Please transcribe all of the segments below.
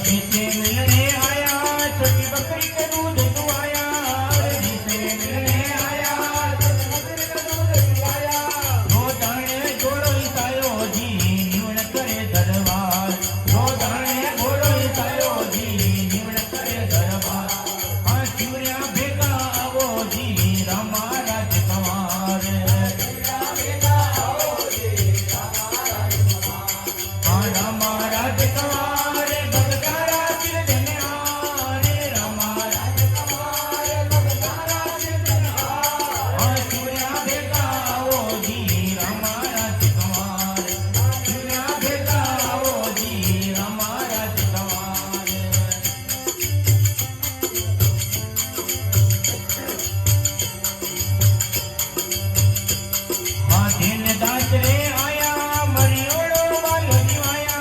जिसे मिलने आया छोटी बकरी के दूध दुआया, जिसे मिलने आया छोटी बकरी के दूध दुआया, दो दाने घोड़ो सायो जी निवण करे दरबार, दो दाने घोड़ो सायो जी निवण करे दरबार। हाँ शिवरिया भेगा आवो जी रामा राजकुमार, हाँ रामा राजकुमार भगतारा सिर धन्यार, रामा राजकुमार भगतारा सिर धन्यार। हाँ शिवरिया भेगा आवो जी रामा राजकुमार, शिवरिया भेगा आवो जी रामा राजकुमार। हाँ दिन दास रे आया मरियोड़ो वालो निवाया,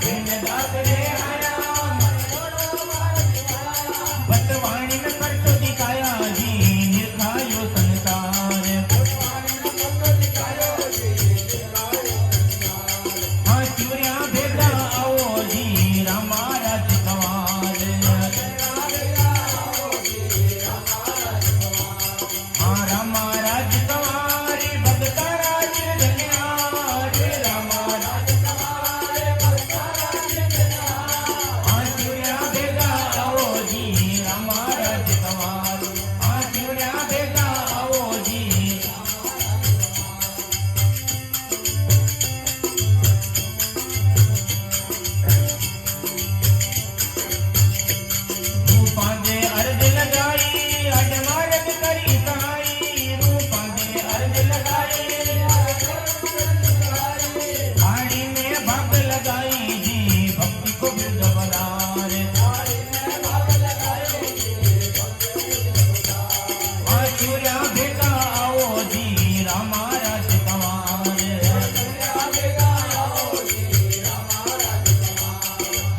दिन दास रे आया मरियोड़ो वालो निवाया, बतवाणी में करतो दिखाया जी निरखायो संसार, बतवाणी में करतो दिखायो जी निरखायो संसार। हाँ शिवरिया भेगा आओ जी रामा राजकुमार, हाँ रामा राजकुमार भगतारा सिर धन्यार, रामा राजकुमार भगतारा सिर धन्यार। हाँ शिवरिया भेगा आओ जी रामा राजकुमार, हाँ शिवरिया भेगा आओ जी। रूपां दे अर्ज लगाई अड मार्ग करी सहाई, रूपां दे अर्ज लगाई आड़ी में भाग लगाई जी भक्ति को बिरद बलार, आड़ी में भाग लगाई जी भक्ति को बिरद बलार। हाँ शिवरिया भेगा आओ जी रामा राजकुमार, शिवरिया भेगा आओ जी रामा राजकुमार।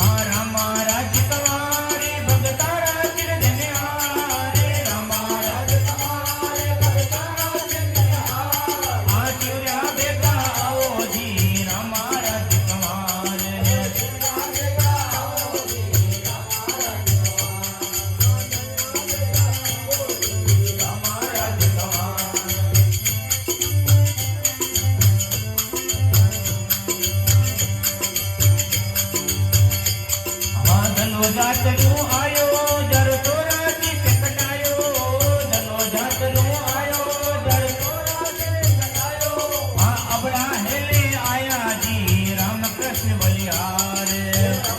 हाँ रामा राजकुमार भगतारा सिर धन्यार, रामा राजकुमार भगतारा सिर धन्यार। हाँ शिवरिया भेगा आओ जी रामा राजकुमार, शिवरिया भेगा आओ जी रामा राजकुमार। हाँ धनवजा चलू आयो जर तो